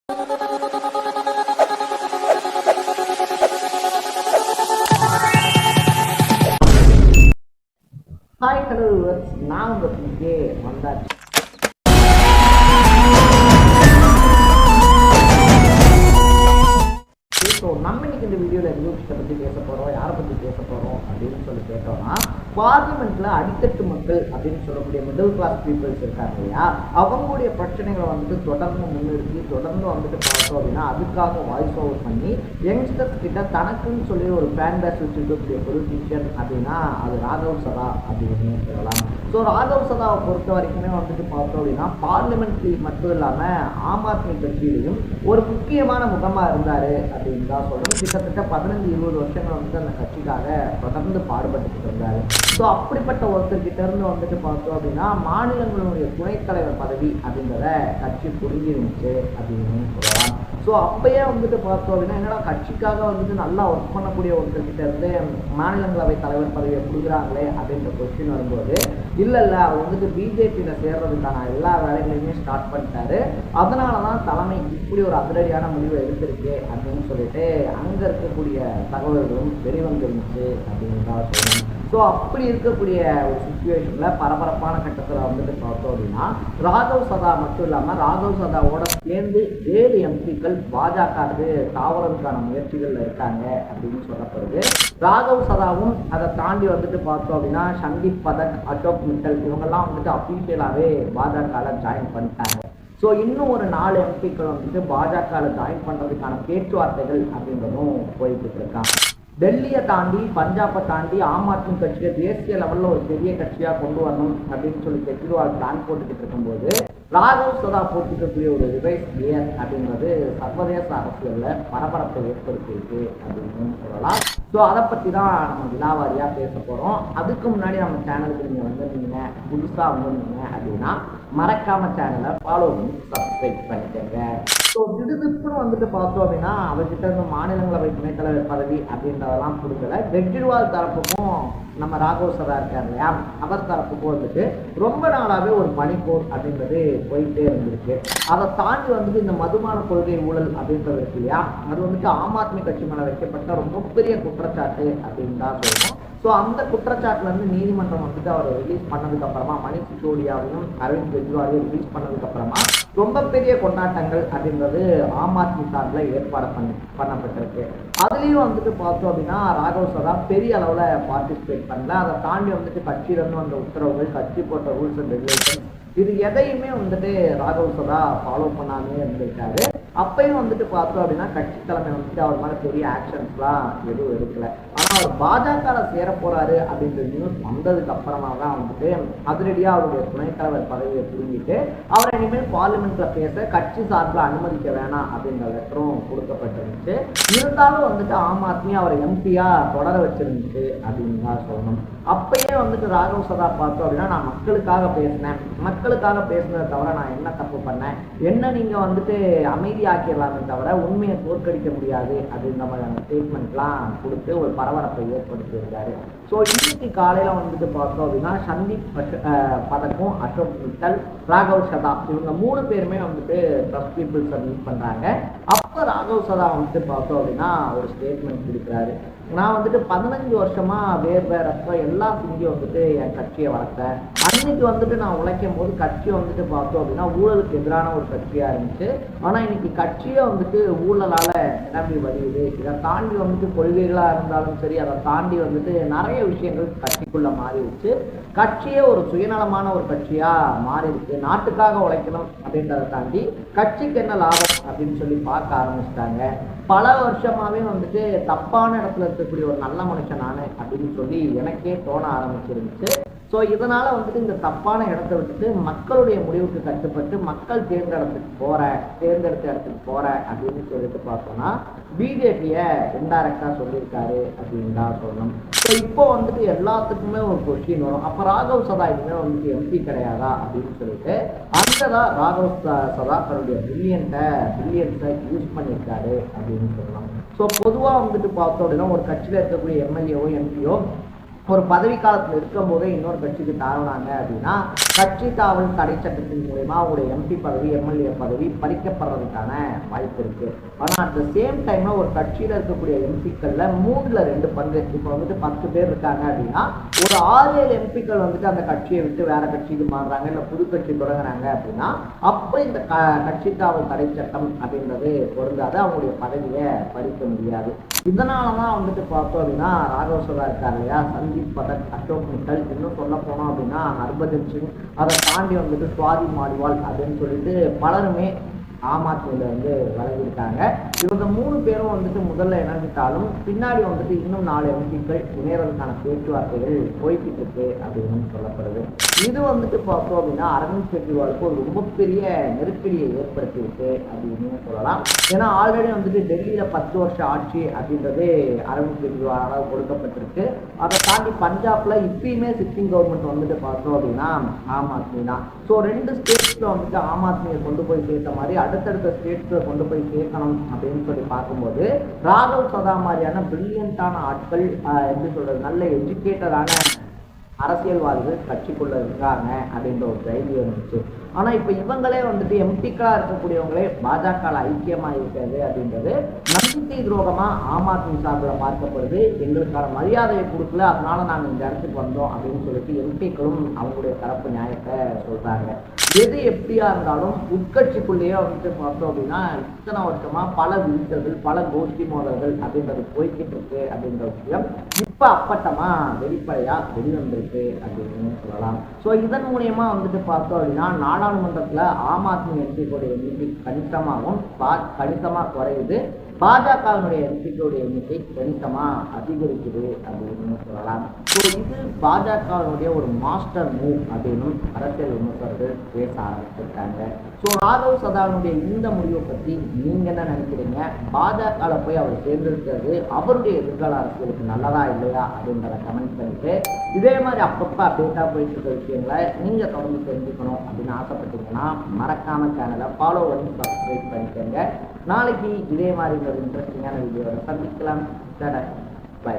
Hi hello நான் உங்கள் PK வந்தாச்சு. ஸோ நம்ம இன்னைக்கு இந்த வீடியோவில் நியூஸை பற்றி பேச போகிறோம். யாரை பற்றி பேச போகிறோம் அப்படின்னு சொல்லி கேட்டோம்னா, பார்லிமெண்ட்டில் அடித்தட்டு மக்கள் அப்படின்னு சொல்லக்கூடிய மிடில் கிளாஸ் பீப்புள்ஸ் இருக்காங்க இல்லையா, அவங்களுடைய பிரச்சனைகளை வந்துட்டு தொடர்ந்து முன்னிறுத்தி தொடர்ந்து வந்துட்டு பார்த்தோம் அப்படின்னா அதுக்காக வாய்ஸ் ஓவர் பண்ணி யங்ஸ்டர்ஸ் கிட்ட தனக்குன்னு சொல்லி ஒரு ஃபேன் பேஸ் வச்சுருக்கக்கூடிய பொலிட்டீஷியன் அப்படின்னா அது ராகவ் சதா அப்படின்னு சொல்லலாம். ஸோ ராகவ் சதாவை பொறுத்த வரைக்குமே வந்துட்டு பார்த்தோம் அப்படின்னா பார்லிமெண்ட்ரி மட்டும் இல்லாமல் ஆம் ஆத்மி கட்சியிலையும் ஒரு முக்கியமான முகமாக இருந்தார் அப்படின்னு தான் சொல்லணும். கிட்டத்தட்ட 15-20 வருஷங்கள் வந்துட்டு அந்த கட்சிக்காக தொடர்ந்து பாடுபட்டு இருந்தார். ஸோ அப்படிப்பட்ட ஒருத்தர்கிட்ட இருந்து வந்துட்டு பார்த்தோம் அப்படின்னா மாநிலங்களுடைய துணைத் தலைவர் பதவி அப்படின்றத கட்சி புரிஞ்சிருந்துச்சு அப்படின்னு சொல்லலாம். ஸோ அப்பயே வந்துட்டு பார்த்தோம் அப்படின்னா என்னடா கட்சிக்காக வந்துட்டு நல்லா ஒர்க் பண்ணக்கூடிய ஒருத்தர்கிட்ட இருந்து மாநிலங்களவை தலைவர் பதவியை கொடுக்குறாங்களே அப்படின்ற கொஸ்டின் வரும்போது இல்லை அவர் வந்துட்டு பிஜேபியில் சேர்றதுக்கான எல்லா வேலைகளையுமே ஸ்டார்ட் பண்ணிட்டாரு, அதனால தான் தலைமை இப்படி ஒரு அதிரடியான முடிவை எடுத்திருக்கு அப்படின்னு சொல்லிட்டு அங்கே இருக்கக்கூடிய தகவல்களும் வெளிவந்துருந்துச்சு அப்படின்னு தான் சொல்லணும். ஸோ அப்படி இருக்கக்கூடிய ஒரு சுச்சுவேஷனில் பரபரப்பான கட்டத்தில் வந்துட்டு பார்த்தோம் அப்படின்னா ராகவ் சதா மட்டும் இல்லாமல் ராகவ் சதாவோட சேர்ந்து 7 எம்பிக்கள் பாஜகவுக்கு தாவறதுக்கான முயற்சிகளில் இருக்காங்க அப்படின்னு சொல்லப்படுது. ராகவ் சதாவும் அதை தாண்டி வந்துட்டு பார்த்தோம் அப்படின்னா சந்தீப் பதக், அசோக் மிட்டல் இவங்கெல்லாம் வந்துட்டு அஃபீஷியலாகவே பாஜகவில் ஜாயின் பண்ணிட்டாங்க. ஸோ இன்னும் ஒரு 4 எம்பிக்கள் வந்துட்டு பாஜகவில் ஜாயின் பண்ணுறதுக்கான பேச்சுவார்த்தைகள் அப்படின்றதும் போயிட்டு இருக்காங்க. டெல்லியை தாண்டி பஞ்சாபை தாண்டி ஆம் ஆத்மி கட்சியை தேசிய லெவலில் ஒரு பெரிய கட்சியாக கொண்டு வரணும் அப்படின்னு சொல்லி கெஜ்ரிவால் பிளான் போட்டுக்கிட்டு இருக்கும்போது ராகவ் சதா போட்டுக்கக்கூடிய ஒரு ரிவைஸ் கியர் அப்படின்றது சர்வதேச அரசியலில் பரபரப்பை ஏற்படுத்தியிருக்கு அப்படின்னு சொல்லலாம். ஸோ அதை பற்றி தான் நம்ம விலாவாரியாக பேச போகிறோம். அதுக்கு முன்னாடி நம்ம சேனலுக்கு நீங்கள் வந்திருந்தீங்க, புதுசாக வந்திருந்தீங்க அப்படின்னா மறக்காமல் சேனலை ஃபாலோ பண்ணி சப்ஸ்கிரைப் பண்ணிக்கோங்க. ஸோ திடுதிப்புன்னு வந்துட்டு பார்த்தோம் அப்படின்னா அவர்கிட்ட இருந்து மாநிலங்களவை துணைத் தலைவர் பதவி அப்படின்றதெல்லாம் கொடுக்கல. கெஜ்ரிவால் தரப்புக்கும் நம்ம ராகவ் சதா இருக்கார் இல்லையா, அவர் தரப்புக்கும் வந்துட்டு ரொம்ப நாளாகவே ஒரு பனிப்போர் அப்படின்றது போயிட்டே இருந்திருக்கு. அதை தாண்டி வந்துட்டு இந்த மதுபான கொள்கை ஊழல் அப்படின்றது இருக்கு இல்லையா, அது வந்துட்டு ஆம் ஆத்மி கட்சி மேலே வைக்கப்பட்ட ரொம்ப பெரிய குற்றச்சாட்டு அப்படின்னு தான் சொல்லணும். ஸோ அந்த குற்றச்சாட்டுலேருந்து நீதிமன்றம் வந்துட்டு அவர் ரிலீஸ் பண்ணதுக்கு அப்புறமா மணிஷ் சிசோடியாவையும் அரவிந்த் கெஜ்ரிவாலையும் ரிலீஸ் பண்ணதுக்கு அப்புறமா ரொம்ப பெரிய கொண்டாட்டங்கள் அப்படின்றது ஆம் ஆத்மி சார்பில் ஏற்பாடு பண்ணப்பட்டிருக்கு. அதுலேயும் வந்துட்டு பார்த்தோம் அப்படின்னா ராகவ் சதா பெரிய அளவில் பார்ட்டிசிபேட் பண்ணல. அதை தாண்டி வந்துட்டு கட்சியிலேருந்து வந்த உத்தரவுகள், கட்சி போட்ட ரூல்ஸ் அண்ட் ரெகுலேஷன் இது எதையுமே வந்துட்டு ராகவ் சதா ஃபாலோ பண்ணாமே இருந்திருக்காரு. அப்பையும் வந்துட்டு பார்த்தோம் அப்படின்னா கட்சி தலைமை வந்துட்டு அவர் மாதிரி பெரிய ஆக்ஷன்ஸ்லாம் எதுவும் எடுக்கல. ஆனால் அவர் பாஜகவில் சேர போறாரு அப்படின்ற நியூஸ் வந்ததுக்கு அப்புறமா தான் வந்துட்டு அதிரடியாக அவருடைய துணைத் தலைவர் பதவியை புரிஞ்சிட்டு அவரை இனிமேல் பார்லிமெண்ட்ல பேச கட்சி சார்பில் அனுமதிக்க வேணாம் அப்படின்ற லெட்டரும் கொடுக்கப்பட்டிருந்துச்சு. இருந்தாலும் வந்துட்டு ஆம் ஆத்மி அவரை எம்பியா தொடர வச்சிருந்துச்சு அப்படின்னு தான் சொல்லணும். அப்பயே வந்துட்டு ராகவ் சதா பார்த்தோம் அப்படின்னா நான் மக்களுக்காக பேசினேன், மக்களுக்காக பேசுனதை தவிர நான் என்ன தப்பு பண்ணேன், என்ன நீங்க வந்துட்டு அமைதியாக்கிடலாமே தவிர உண்மையை தோற்கடிக்க முடியாது அப்படின்ற மாதிரியான ஸ்டேட்மெண்ட்லாம் கொடுத்து ஒரு பரபரப்பை ஏற்படுத்தி இருந்தாரு. ஸோ இன்னைக்கு காலையில் வந்துட்டு பார்த்தோம் அப்படின்னா சந்தீப் பதக்கும், அசோக் மிட்டல், ராகவ் சதா இவங்க 3 பேருமே வந்துட்டு ட்ரஸ்ட் பீப்புள்ஸை மீட் பண்ணுறாங்க. அப்போ ராகவ் சதா வந்துட்டு பார்த்தோம் அப்படின்னா ஒரு ஸ்டேட்மெண்ட் கொடுக்குறாரு. நான் வந்துட்டு 15 வருஷமா வேறப்ப எல்லா செஞ்சு வந்துட்டு என் கட்சியை வளர்த்தேன். அன்னைக்கு வந்துட்டு நான் உழைக்கும் போது கட்சி வந்துட்டு பார்த்தோம் அப்படின்னா ஊழலுக்கு எதிரான ஒரு கட்சியா இருந்துச்சு. ஆனா இன்னைக்கு கட்சியை வந்துட்டு ஊழலால நிரம்பி வருது. இதை தாண்டி வந்துட்டு கொள்கைகளா இருந்தாலும் சரி, அதை தாண்டி வந்துட்டு நிறைய விஷயங்கள் கட்சிக்குள்ள மாறிடுச்சு. கட்சியே ஒரு சுயநலமான ஒரு கட்சியா மாறி இருக்கு. நாட்டுக்காக உழைக்கணும் அப்படின்றத தாண்டி கட்சிக்கு என்ன லாபம் அப்படின்னு சொல்லி பார்க்க ஆரம்பிச்சிட்டாங்க. பல வருஷமாவே வந்துட்டு தப்பான இடத்துல இருக்கக்கூடிய ஒரு நல்ல மனுஷன் நானு அப்படின்னு சொல்லி எனக்கே தோண ஆரம்பிச்சிருந்துச்சு. ஸோ இதனால வந்துட்டு இந்த தப்பான இடத்த விட்டுட்டு மக்களுடைய முடிவுக்கு கட்டுப்பட்டு மக்கள் தேர்ந்தெடுத்த இடத்துக்கு போற அப்படின்னு சொல்லிட்டு பார்த்தோம்னா பிஜேபியை இன்டைரக்டா சொல்லியிருக்காரு அப்படின்னு தான் சொல்லணும். ஸோ இப்போ வந்துட்டு எல்லாத்துக்குமே ஒரு கொஸ்டின் வரும், அப்போ ராகவ் சதா இனிமேல் வந்துட்டு எம்பி கிடையாதா அப்படின்னு சொல்லிட்டு அங்கதான் ராகவ் சதா தன்னுடைய பில்லியன்ஸை யூஸ் பண்ணியிருக்காரு அப்படின்னு சொல்லலாம். ஸோ பொதுவாக வந்துட்டு பார்த்தோம் அப்படின்னா ஒரு கட்சியில் இருக்கக்கூடிய எம்எல்ஏவோ எம்பியோ ஒரு பதவி காலத்தில் இருக்கும் போதே இன்னொரு கட்சிக்கு தாழ்னாங்க அப்படின்னா கட்சி தாவல் தடை சட்டத்தின் மூலயமா அவங்களுடைய எம்பி பதவி எம்எல்ஏ பதவி பறிக்கப்படுறதுக்கான வாய்ப்பு இருக்கு. ஆனால் அட் த சேம் டைம்ல ஒரு கட்சியில இருக்கக்கூடிய எம்பிக்கள்ல 3/2 பங்கு, இப்போ வந்துட்டு 10 பேர் இருக்காங்க அப்படின்னா ஒரு 6-7 எம்பிக்கள் வந்துட்டு அந்த கட்சியை விட்டு வேற கட்சிக்கு மாறுறாங்க, இல்லை புது கட்சி தொடங்குறாங்க அப்படின்னா அப்போ இந்த கட்சி தாவல் தடை சட்டம் அப்படின்றது பொருந்தாது, அவங்களுடைய பதவியை பறிக்க முடியாது. இதனாலதான் வந்துட்டு பார்த்தோம் அப்படின்னா ராகவ் சதா இருக்காரு இல்லையா, சந்தீப் பதக், அசோக் மிட்டல், இன்னும் சொல்ல போனோம் அப்படின்னா ஹர்பஜன் சிங், அதை தாண்டி வந்துட்டு சுவாதி மாலிவால் அப்படின்னு சொல்லிட்டு பலருமே ஆம் ஆத்மியில வந்து விலகிருக்காங்க. இவங்க 3 பேரும் வந்துட்டு முதல்ல இணைஞ்சிட்டாலும் பின்னாடி வந்துட்டு இன்னும் 4 எம்பிக்கள் இணையறதுக்கான பேச்சுவார்த்தைகள் போய்கிட்டு இருக்கு அப்படின்னு சொல்லப்படுது. இது வந்துட்டு பார்த்தோம் அப்படின்னா அரவிந்த் கெஜ்ரிவாலுக்கு ஒரு ரொம்ப பெரிய நெருக்கடியை ஏற்படுத்தி இருக்கு அப்படின்னு சொல்லலாம். ஏன்னா ஆல்ரெடி வந்துட்டு டெல்லியில 10 வருஷம் ஆட்சி அப்படின்றது அரவிந்த் கெஜ்ரிவாலால் கொடுக்கப்பட்டிருக்கு. அதை தாண்டி பஞ்சாப்ல இப்பயுமே சிட்டிங் கவர்மெண்ட் வந்துட்டு பார்த்தோம் அப்படின்னா ஆம் ஆத்மி தான். ஸோ 2 ஸ்டேட்ஸ்ல வந்துட்டு ஆம் ஆத்மியை கொண்டு போய் சேர்த்த மாதிரி அடுத்தடுத்த ஸ்டேட்ஸ்ல கொண்டு போய் சேர்க்கணும் அப்படின்னு சொல்லி பார்க்கும்போது ராகவ் சதா மாதிரியான பிரில்லியண்டான ஆட்கள், எப்படி சொல்றது, நல்ல எஜுகேட்டடான அரசியல்வாதிகள் கட்சிக்குள்ள இருக்காங்க அப்படின்ற ஒரு தைரியம் இருந்துச்சு. ஆனா இப்ப இவங்களே வந்துட்டு எம்பிக்களா இருக்கக்கூடியவங்களே பாஜக ஐக்கியமா இருக்கிறது அப்படின்றது நம்பிக்கை துரோகமா ஆம் ஆத்மி சார்பில் பார்க்கப்படுது. எங்களுக்கான மரியாதையை கொடுக்கல, அதனால நாங்கள் இந்த இடத்துக்கு வந்தோம் அப்படின்னு சொல்லிட்டு எம்பிக்களும் அவங்களுடைய தரப்பு நியாயத்தை சொல்றாங்க. எது எப்படியா இருந்தாலும் உட்கட்சிக்குள்ளேயே வந்துட்டு பார்த்தோம் அப்படின்னா இத்தனை வருஷமா பல விரிசல்கள், பல கோஷ்டி மோதல்கள் அப்படின்றது போய்கிட்டு இருக்கு அப்படின்ற விஷயம் இப்ப அப்பட்டமா வெளிப்படையா வெளிவந்திருக்கு அப்படின்னு சொல்லலாம். ஸோ இதன் மூலியமா வந்துட்டு பார்த்தோம் அப்படின்னா நாடாளுமன்றத்துல ஆம் ஆத்மி எம்பிக்களுடைய எண்ணிக்கை கணிசமா குறையுது, பாஜகவினுடைய எம்பிக்களுடைய எண்ணிக்கை கணிசமா அதிகரிக்குது அப்படின்னு சொல்லலாம். ஸோ இது பாஜகவினுடைய ஒரு மாஸ்டர் மூவ் அப்படின்னு அரசியல் விமர்சகர்கள் பேச ஆரம்பிச்சிருக்காங்க. ஸோ ராகவ் சதாவினுடைய இந்த முடிவை பற்றி நீங்க என்ன நினைக்கிறீங்க? பாஜகவில் போய் அவர் சேர்ந்திருக்கிறது அவருடைய எதிர்கால அரசியலுக்கு நல்லதா இல்லையா அப்படின்றத கமெண்ட் பண்ணிட்டு, இதே மாதிரி அப்பப்போ அப்டேட்டாக போயிட்டு இருக்க விஷயங்களை நீங்க தொடர்ந்து தெரிஞ்சுக்கணும் அப்படின்னு ஆசைப்பட்டீங்கன்னா மறக்காம சேனலை ஃபாலோ பண்ணி சப்ஸ்கிரைப் பண்ணிக்கோங்க. நாளைக்கு இதே மாதிரி ஒரு இன்ட்ரெஸ்டிங்கான வீடியோவை சந்திக்கலாம். பை.